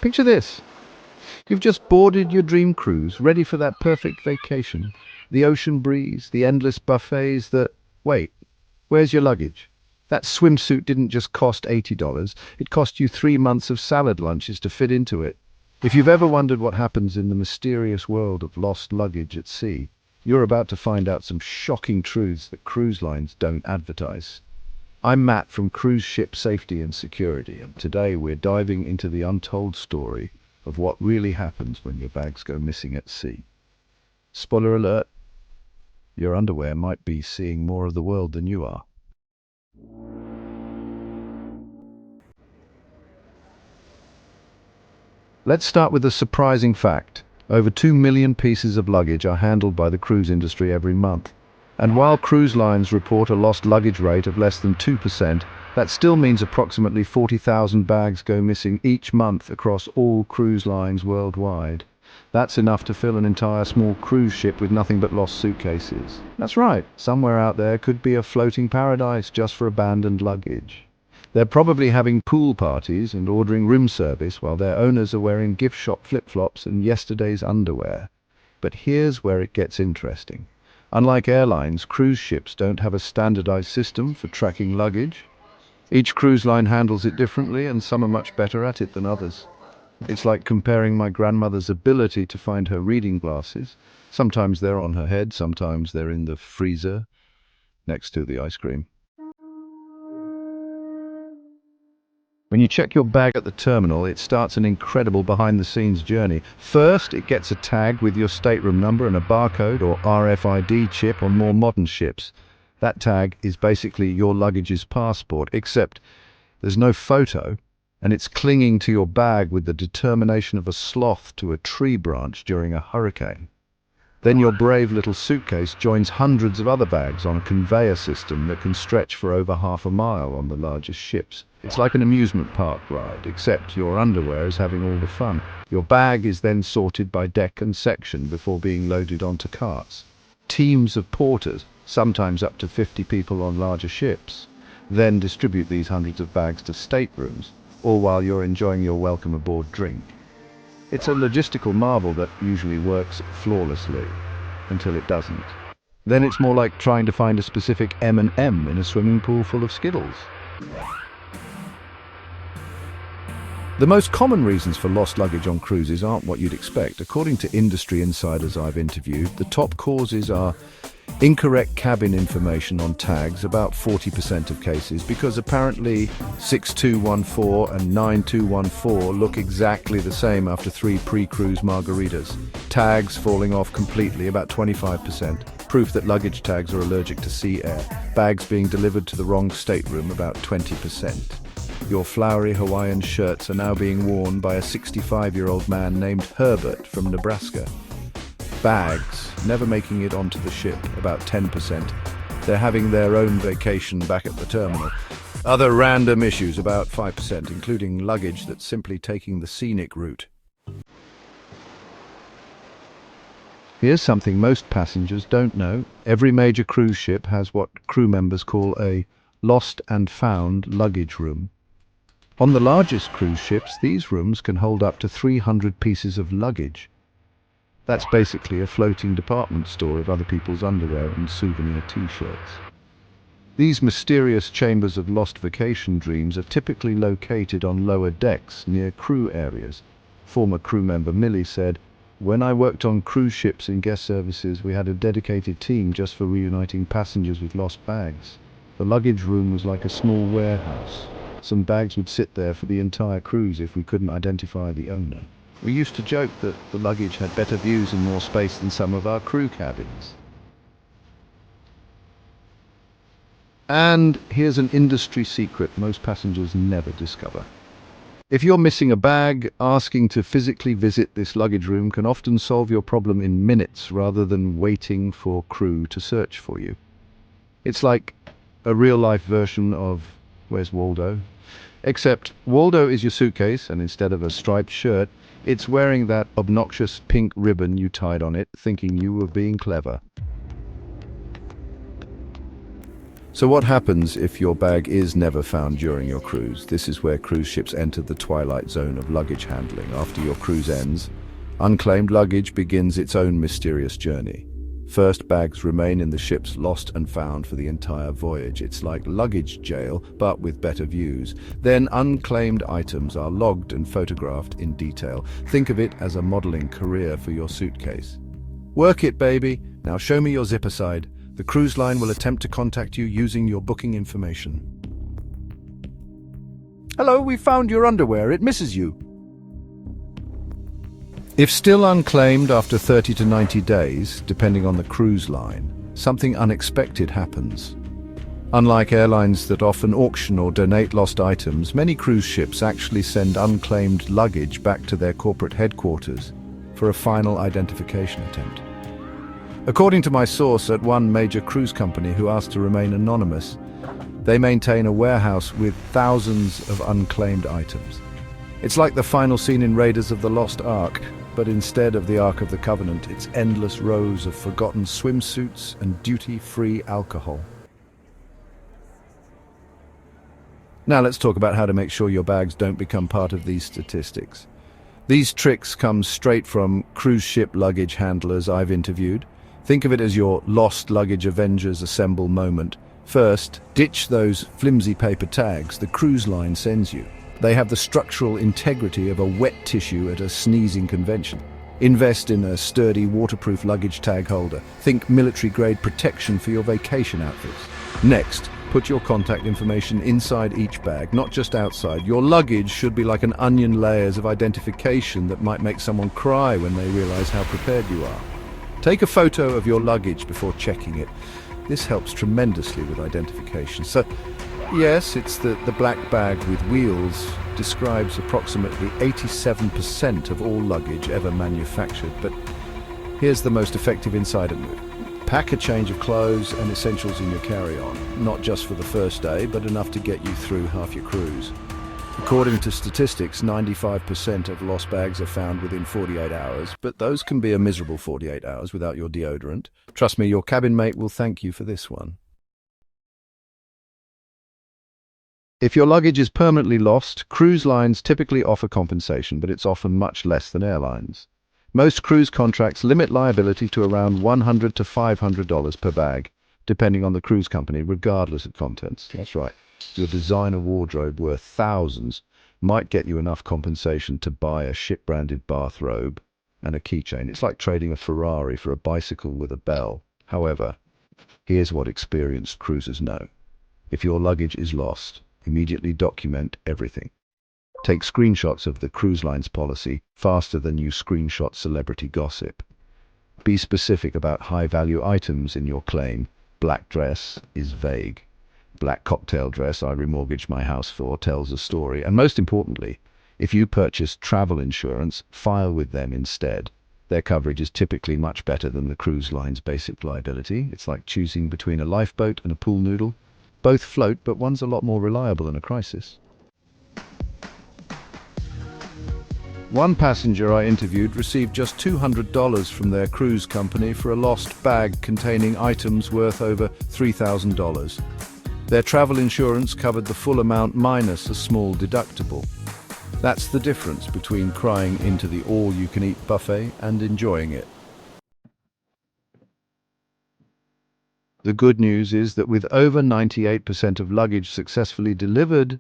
Picture this. You've just boarded your dream cruise, ready for that perfect vacation. The ocean breeze, the endless buffets, Wait, where's your luggage? That swimsuit didn't just cost $80, it cost you 3 months of salad lunches to fit into it. If you've ever wondered what happens in the mysterious world of lost luggage at sea, you're about to find out some shocking truths that cruise lines don't advertise. I'm Matt from Cruise Ship Safety and Security, and today we're diving into the untold story of what really happens when your bags go missing at sea. Spoiler alert, your underwear might be seeing more of the world than you are. Let's start with a surprising fact. Over 2 million pieces of luggage are handled by the cruise industry every month. And while cruise lines report a lost luggage rate of less than 2%, that still means approximately 40,000 bags go missing each month across all cruise lines worldwide. That's enough to fill an entire small cruise ship with nothing but lost suitcases. That's right, somewhere out there could be a floating paradise just for abandoned luggage. They're probably having pool parties and ordering room service while their owners are wearing gift shop flip-flops and yesterday's underwear. But here's where it gets interesting. Unlike airlines, cruise ships don't have a standardized system for tracking luggage. Each cruise line handles it differently, and some are much better at it than others. It's like comparing my grandmother's ability to find her reading glasses. Sometimes they're on her head, sometimes they're in the freezer next to the ice cream. When you check your bag at the terminal, it starts an incredible behind-the-scenes journey. First, it gets a tag with your stateroom number and a barcode or RFID chip on more modern ships. That tag is basically your luggage's passport, except there's no photo, and it's clinging to your bag with the determination of a sloth to a tree branch during a hurricane. Then your brave little suitcase joins hundreds of other bags on a conveyor system that can stretch for over half a mile on the largest ships. It's like an amusement park ride, except your underwear is having all the fun. Your bag is then sorted by deck and section before being loaded onto carts. Teams of porters, sometimes up to 50 people on larger ships, then distribute these hundreds of bags to staterooms, all while you're enjoying your welcome aboard drink. It's a logistical marvel that usually works flawlessly, until it doesn't. Then it's more like trying to find a specific M&M in a swimming pool full of Skittles. The most common reasons for lost luggage on cruises aren't what you'd expect. According to industry insiders I've interviewed, the top causes are incorrect cabin information on tags, about 40% of cases, because apparently 6214 and 9214 look exactly the same after 3 pre-cruise margaritas. Tags falling off completely, about 25%. Proof that luggage tags are allergic to sea air. Bags being delivered to the wrong stateroom, about 20%. Your flowery Hawaiian shirts are now being worn by a 65-year-old man named Herbert from Nebraska. Bags never making it onto the ship, about 10%. They're having their own vacation back at the terminal. Other random issues, about 5%, including luggage that's simply taking the scenic route. Here's something most passengers don't know. Every major cruise ship has what crew members call a lost and found luggage room. On the largest cruise ships, these rooms can hold up to 300 pieces of luggage. That's basically a floating department store of other people's underwear and souvenir t-shirts. These mysterious chambers of lost vacation dreams are typically located on lower decks near crew areas. Former crew member Millie said, "When I worked on cruise ships in guest services, we had a dedicated team just for reuniting passengers with lost bags. The luggage room was like a small warehouse. Some bags would sit there for the entire cruise if we couldn't identify the owner. We used to joke that the luggage had better views and more space than some of our crew cabins." And here's an industry secret most passengers never discover. If you're missing a bag, asking to physically visit this luggage room can often solve your problem in minutes rather than waiting for crew to search for you. It's like a real-life version of Where's Waldo? Except Waldo is your suitcase, and instead of a striped shirt, it's wearing that obnoxious pink ribbon you tied on it, thinking you were being clever. So what happens if your bag is never found during your cruise? This is where cruise ships enter the twilight zone of luggage handling. After your cruise ends, unclaimed luggage begins its own mysterious journey. First, bags remain in the ship's lost and found for the entire voyage. It's like luggage jail, but with better views. Then unclaimed items are logged and photographed in detail. Think of it as a modeling career for your suitcase. Work it, baby. Now show me your zipper side. The cruise line will attempt to contact you using your booking information. Hello, we found your underwear. It misses you. If still unclaimed after 30 to 90 days, depending on the cruise line, something unexpected happens. Unlike airlines that often auction or donate lost items, many cruise ships actually send unclaimed luggage back to their corporate headquarters for a final identification attempt. According to my source at one major cruise company who asked to remain anonymous, they maintain a warehouse with thousands of unclaimed items. It's like the final scene in Raiders of the Lost Ark, but instead of the Ark of the Covenant, it's endless rows of forgotten swimsuits and duty-free alcohol. Now let's talk about how to make sure your bags don't become part of these statistics. These tricks come straight from cruise ship luggage handlers I've interviewed. Think of it as your lost luggage Avengers assemble moment. First, ditch those flimsy paper tags the cruise line sends you. They have the structural integrity of a wet tissue at a sneezing convention. Invest in a sturdy, waterproof luggage tag holder. Think military-grade protection for your vacation outfits. Next, put your contact information inside each bag, not just outside. Your luggage should be like an onion layers of identification that might make someone cry when they realize how prepared you are. Take a photo of your luggage before checking it. This helps tremendously with identification. So, yes, it's the black bag with wheels describes approximately 87% of all luggage ever manufactured. But here's the most effective insider move. Pack a change of clothes and essentials in your carry-on, not just for the first day, but enough to get you through half your cruise. According to statistics, 95% of lost bags are found within 48 hours, but those can be a miserable 48 hours without your deodorant. Trust me, your cabin mate will thank you for this one. If your luggage is permanently lost, cruise lines typically offer compensation, but it's often much less than airlines. Most cruise contracts limit liability to around $100 to $500 per bag, depending on the cruise company, regardless of contents. That's right. Your designer wardrobe worth thousands might get you enough compensation to buy a ship-branded bathrobe and a keychain. It's like trading a Ferrari for a bicycle with a bell. However, here's what experienced cruisers know. If your luggage is lost, immediately document everything. Take screenshots of the cruise line's policy faster than you screenshot celebrity gossip. Be specific about high-value items in your claim. Black dress is vague. Black cocktail dress I remortgaged my house for tells a story. And most importantly, if you purchase travel insurance, file with them instead. Their coverage is typically much better than the cruise line's basic liability. It's like choosing between a lifeboat and a pool noodle. Both float, but one's a lot more reliable in a crisis. One passenger I interviewed received just $200 from their cruise company for a lost bag containing items worth over $3,000. Their travel insurance covered the full amount minus a small deductible. That's the difference between crying into the all-you-can-eat buffet and enjoying it. The good news is that with over 98% of luggage successfully delivered,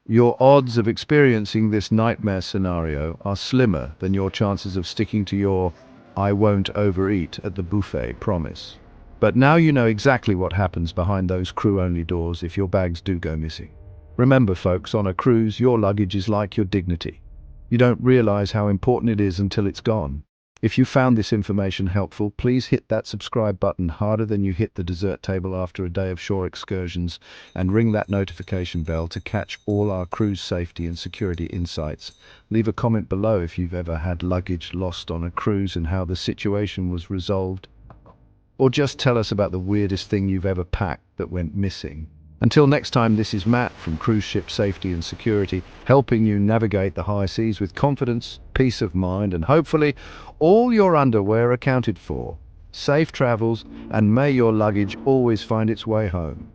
your odds of experiencing this nightmare scenario are slimmer than your chances of sticking to your "I won't overeat at the buffet" promise. But now you know exactly what happens behind those crew-only doors if your bags do go missing. Remember, folks, on a cruise, your luggage is like your dignity. You don't realize how important it is until it's gone. If you found this information helpful, please hit that subscribe button harder than you hit the dessert table after a day of shore excursions, and ring that notification bell to catch all our cruise safety and security insights. Leave a comment below if you've ever had luggage lost on a cruise and how the situation was resolved. Or just tell us about the weirdest thing you've ever packed that went missing. Until next time, this is Matt from Cruise Ship Safety and Security, helping you navigate the high seas with confidence, peace of mind, and hopefully all your underwear accounted for. Safe travels, and may your luggage always find its way home.